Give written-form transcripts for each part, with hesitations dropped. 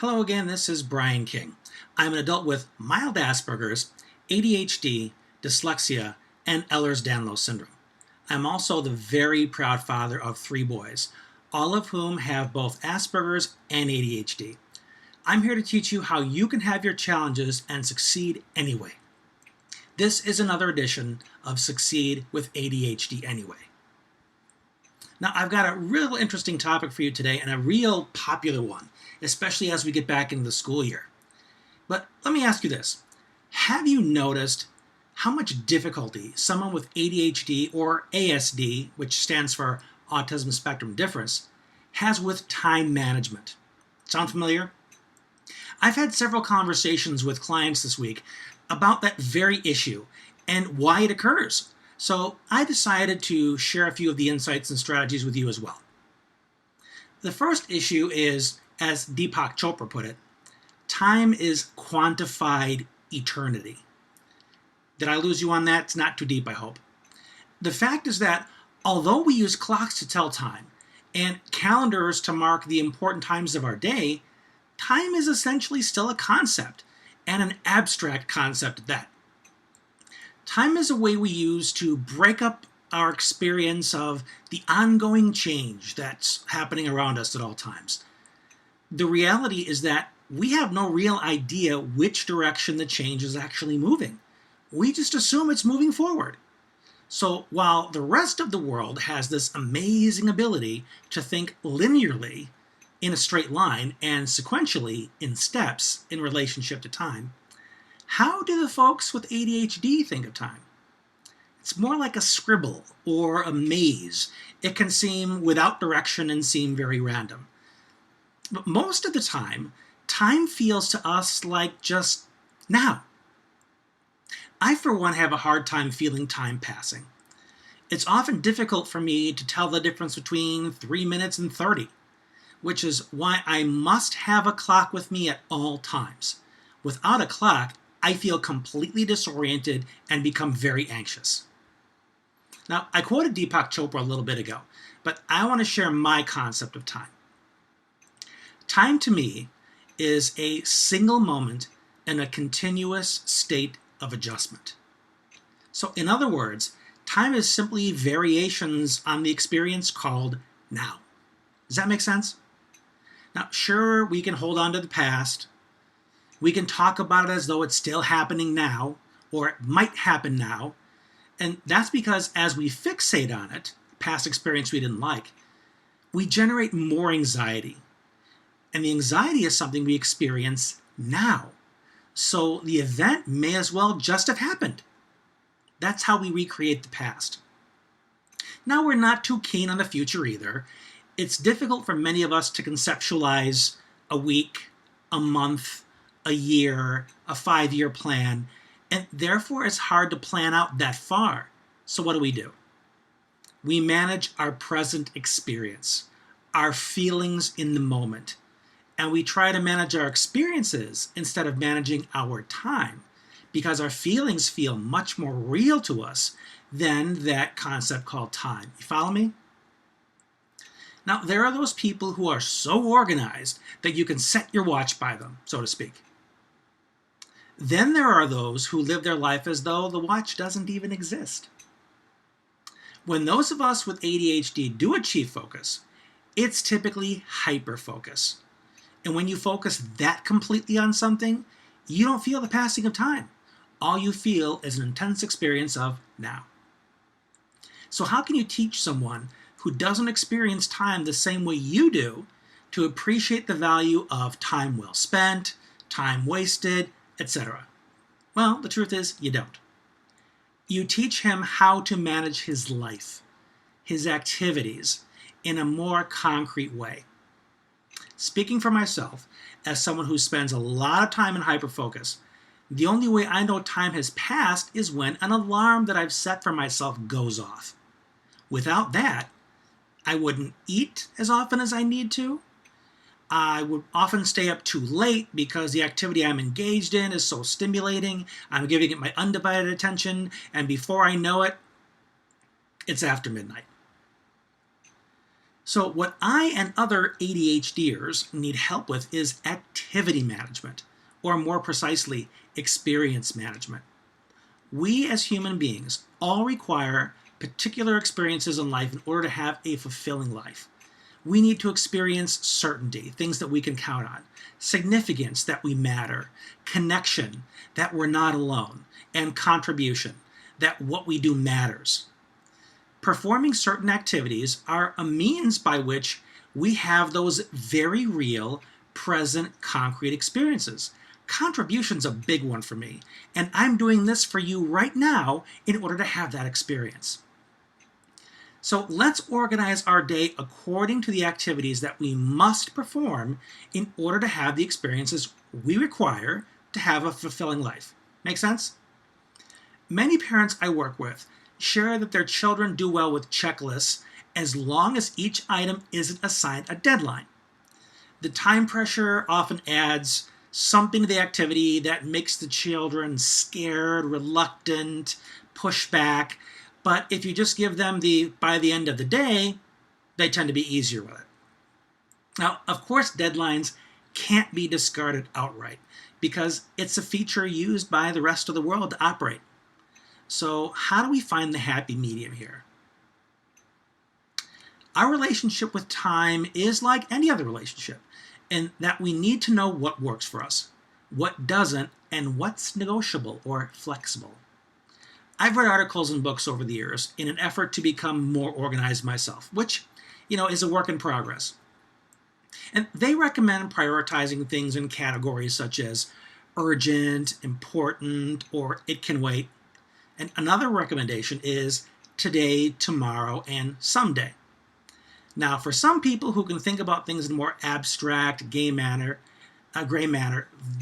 Hello again, this is Brian King. I'm an adult with mild Asperger's, ADHD, dyslexia, and Ehlers-Danlos syndrome. I'm also the very proud father of 3 boys, all of whom have both Asperger's and ADHD. I'm here to teach you how you can have your challenges and succeed anyway. This is another edition of Succeed with ADHD Anyway. Now, I've got a real interesting topic for you today, and a real popular one, especially as we get back into the school year. But let me ask you this. Have you noticed how much difficulty someone with ADHD or ASD, which stands for Autism Spectrum Difference, has with time management? Sound familiar? I've had several conversations with clients this week about that very issue and why it occurs. So I decided to share a few of the insights and strategies with you as well. The first issue is, as Deepak Chopra put it, time is quantified eternity. Did I lose you on that? It's not too deep, I hope. The fact is that although we use clocks to tell time and calendars to mark the important times of our day, time is essentially still a concept, and an abstract concept at that. Time is a way we use to break up our experience of the ongoing change that's happening around us at all times. The reality is that we have no real idea which direction the change is actually moving. We just assume it's moving forward. So while the rest of the world has this amazing ability to think linearly in a straight line and sequentially in steps in relationship to time, how do the folks with ADHD think of time? It's more like a scribble or a maze. It can seem without direction and seem very random. But most of the time, time feels to us like just now. I, for one, have a hard time feeling time passing. It's often difficult for me to tell the difference between 3 minutes and 30, which is why I must have a clock with me at all times. Without a clock, I feel completely disoriented and become very anxious. Now, I quoted Deepak Chopra a little bit ago, but I want to share my concept of time. Time to me is a single moment in a continuous state of adjustment. So in other words, time is simply variations on the experience called now. Does that make sense? Now, sure, we can hold on to the past. We can talk about it as though it's still happening now, or it might happen now. And that's because as we fixate on it, past experience we didn't like, we generate more anxiety. And the anxiety is something we experience now. So the event may as well just have happened. That's how we recreate the past. Now, we're not too keen on the future either. It's difficult for many of us to conceptualize a week, a month, a year, a 5-year plan, and therefore it's hard to plan out that far. So what do? We manage our present experience, our feelings in the moment, and we try to manage our experiences instead of managing our time, because our feelings feel much more real to us than that concept called time. You follow me? Now, there are those people who are so organized that you can set your watch by them, so to speak. Then there are those who live their life as though the watch doesn't even exist. When those of us with ADHD do achieve focus, it's typically hyperfocus. And when you focus that completely on something, you don't feel the passing of time. All you feel is an intense experience of now. So how can you teach someone who doesn't experience time the same way you do to appreciate the value of time well spent, time wasted, etc.? Well, the truth is, you don't. You teach him how to manage his life, his activities, in a more concrete way. Speaking for myself, as someone who spends a lot of time in hyperfocus, the only way I know time has passed is when an alarm that I've set for myself goes off. Without that, I wouldn't eat as often as I need to. I would often stay up too late because the activity I'm engaged in is so stimulating. I'm giving it my undivided attention, and before I know it, it's after midnight. So what I and other ADHDers need help with is activity management, or more precisely, experience management. We as human beings all require particular experiences in life in order to have a fulfilling life. We need to experience certainty, things that we can count on, significance, that we matter, connection, that we're not alone, and contribution, that what we do matters. Performing certain activities are a means by which we have those very real, present, concrete experiences. Contribution's a big one for me, and I'm doing this for you right now in order to have that experience. So let's organize our day according to the activities that we must perform in order to have the experiences we require to have a fulfilling life. Make sense? Many parents I work with share that their children do well with checklists as long as each item isn't assigned a deadline. The time pressure often adds something to the activity that makes the children scared, reluctant, push back. But if you just give them by the end of the day, they tend to be easier with it. Now, of course, deadlines can't be discarded outright because it's a feature used by the rest of the world to operate. So how do we find the happy medium here? Our relationship with time is like any other relationship, in that we need to know what works for us, what doesn't, and what's negotiable or flexible. I've read articles and books over the years in an effort to become more organized myself, which, is a work in progress. And they recommend prioritizing things in categories such as urgent, important, or it can wait. And another recommendation is today, tomorrow, and someday. Now, for some people who can think about things in a more abstract, gray manner,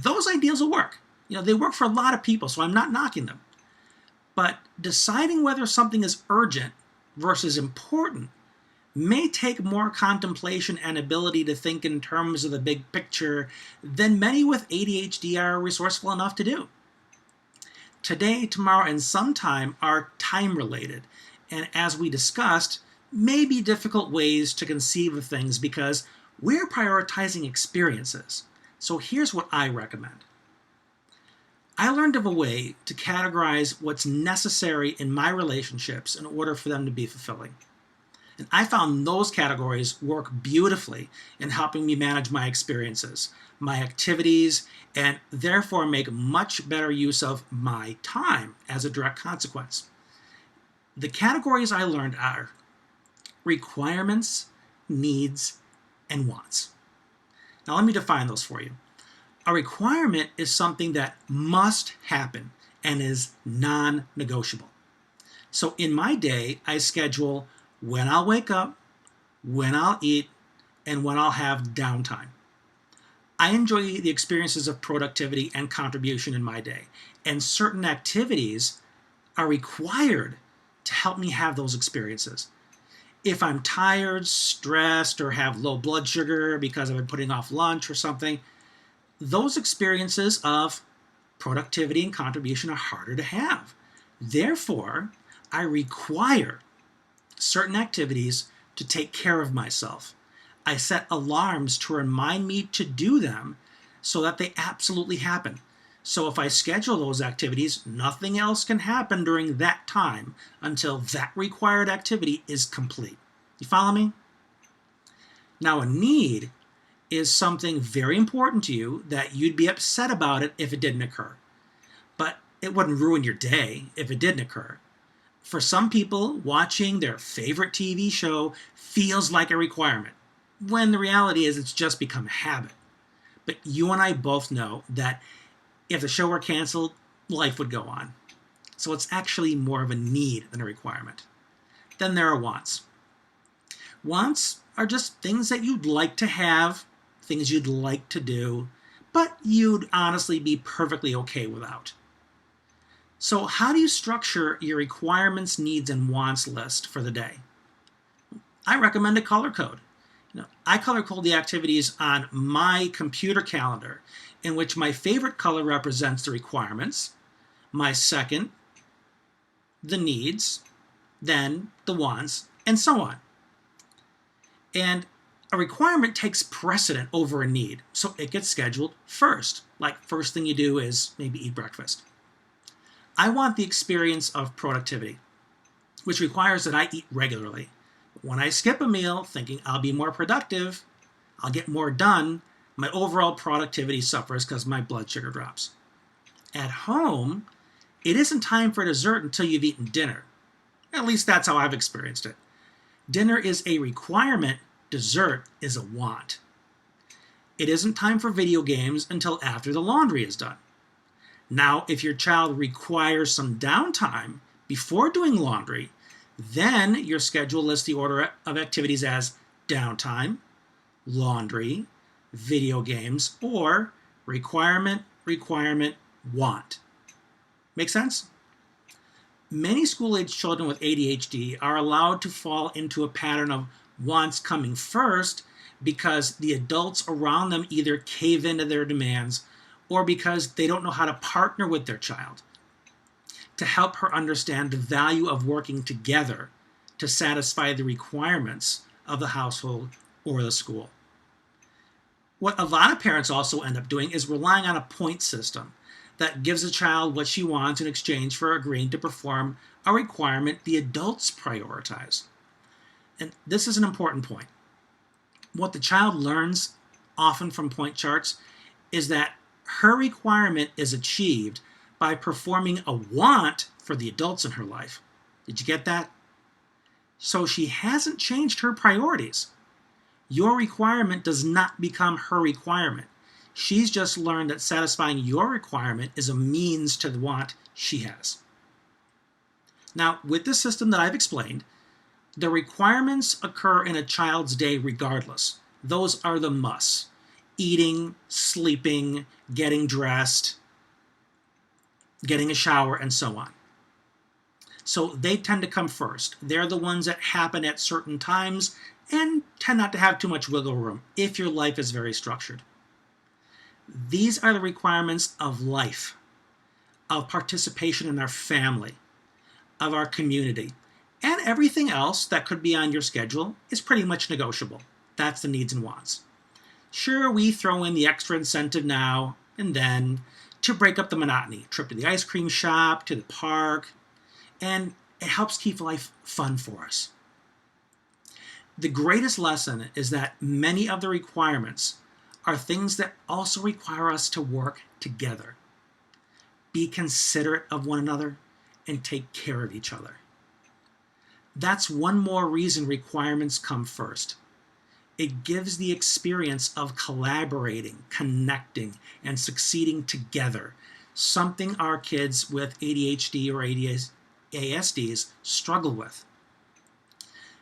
those ideals will work. They work for a lot of people, so I'm not knocking them. But deciding whether something is urgent versus important may take more contemplation and ability to think in terms of the big picture than many with ADHD are resourceful enough to do. Today, tomorrow, and sometime are time-related, and as we discussed, may be difficult ways to conceive of things because we're prioritizing experiences. So here's what I recommend. I learned of a way to categorize what's necessary in my relationships in order for them to be fulfilling. And I found those categories work beautifully in helping me manage my experiences, my activities, and therefore make much better use of my time as a direct consequence. The categories I learned are requirements, needs, and wants. Now let me define those for you. A requirement is something that must happen and is non-negotiable. So in my day, I schedule when I'll wake up, when I'll eat, and when I'll have downtime. I enjoy the experiences of productivity and contribution in my day, and certain activities are required to help me have those experiences. If I'm tired, stressed, or have low blood sugar because I've been putting off lunch or something, those experiences of productivity and contribution are harder to have. Therefore, I require certain activities to take care of myself. I set alarms to remind me to do them so that they absolutely happen. So if I schedule those activities, nothing else can happen during that time until that required activity is complete. You follow me? Now, a need is something very important to you that you'd be upset about it if it didn't occur. But it wouldn't ruin your day if it didn't occur. For some people, watching their favorite TV show feels like a requirement, when the reality is it's just become a habit. But you and I both know that if the show were canceled, life would go on. So it's actually more of a need than a requirement. Then there are wants. Wants are just things that you'd like to have, things you'd like to do, but you'd honestly be perfectly okay without. So how do you structure your requirements, needs, and wants list for the day? I recommend a color code. I color code the activities on my computer calendar, in which my favorite color represents the requirements, my second, the needs, then the wants, and so on. And a requirement takes precedent over a need, so it gets scheduled first. Like, first thing you do is maybe eat breakfast. I want the experience of productivity, which requires that I eat regularly. When I skip a meal thinking I'll be more productive, I'll get more done, my overall productivity suffers because my blood sugar drops. At home, it isn't time for dessert until you've eaten dinner. At least that's how I've experienced it. Dinner is a requirement, dessert is a want. It isn't time for video games until after the laundry is done. Now, if your child requires some downtime before doing laundry, then your schedule lists the order of activities as downtime, laundry, video games, or requirement, want. Make sense? Many school-age children with ADHD are allowed to fall into a pattern of wants coming first because the adults around them either cave into their demands or because they don't know how to partner with their child to help her understand the value of working together to satisfy the requirements of the household or the school. What a lot of parents also end up doing is relying on a point system that gives a child what she wants in exchange for agreeing to perform a requirement the adults prioritize. And this is an important point. What the child learns often from point charts is that her requirement is achieved by performing a want for the adults in her life. Did you get that? So she hasn't changed her priorities. Your requirement does not become her requirement. She's just learned that satisfying your requirement is a means to the want she has. Now, with this system that I've explained, the requirements occur in a child's day regardless. Those are the musts: eating, sleeping, getting dressed, getting a shower, and so on. So they tend to come first. They're the ones that happen at certain times and tend not to have too much wiggle room if your life is very structured. These are the requirements of life, of participation in our family, of our community, and everything else that could be on your schedule is pretty much negotiable. That's the needs and wants. Sure, we throw in the extra incentive now and then to break up the monotony. Trip to the ice cream shop, to the park, and it helps keep life fun for us. The greatest lesson is that many of the requirements are things that also require us to work together. Be considerate of one another and take care of each other. That's one more reason requirements come first. It gives the experience of collaborating, connecting, and succeeding together, something our kids with ADHD or ASDs struggle with.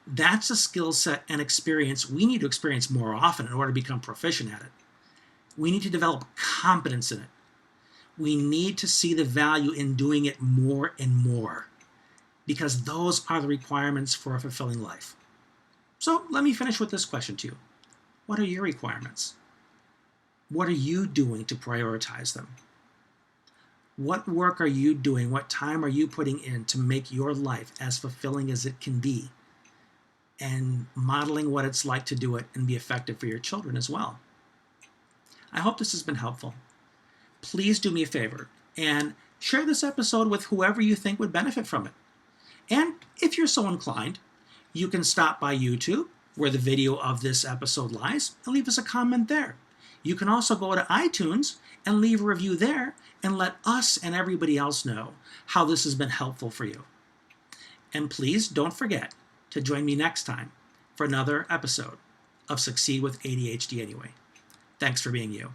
That's a skill set and experience we need to experience more often in order to become proficient at it. We need to develop competence in it. We need to see the value in doing it more and more, because those are the requirements for a fulfilling life. So let me finish with this question to you. What are your requirements? What are you doing to prioritize them? What work are you doing? What time are you putting in to make your life as fulfilling as it can be? And modeling what it's like to do it and be effective for your children as well. I hope this has been helpful. Please do me a favor and share this episode with whoever you think would benefit from it. And if you're so inclined, you can stop by YouTube, where the video of this episode lies, and leave us a comment there. You can also go to iTunes and leave a review there and let us and everybody else know how this has been helpful for you. And please don't forget to join me next time for another episode of Succeed with ADHD Anyway. Thanks for being you.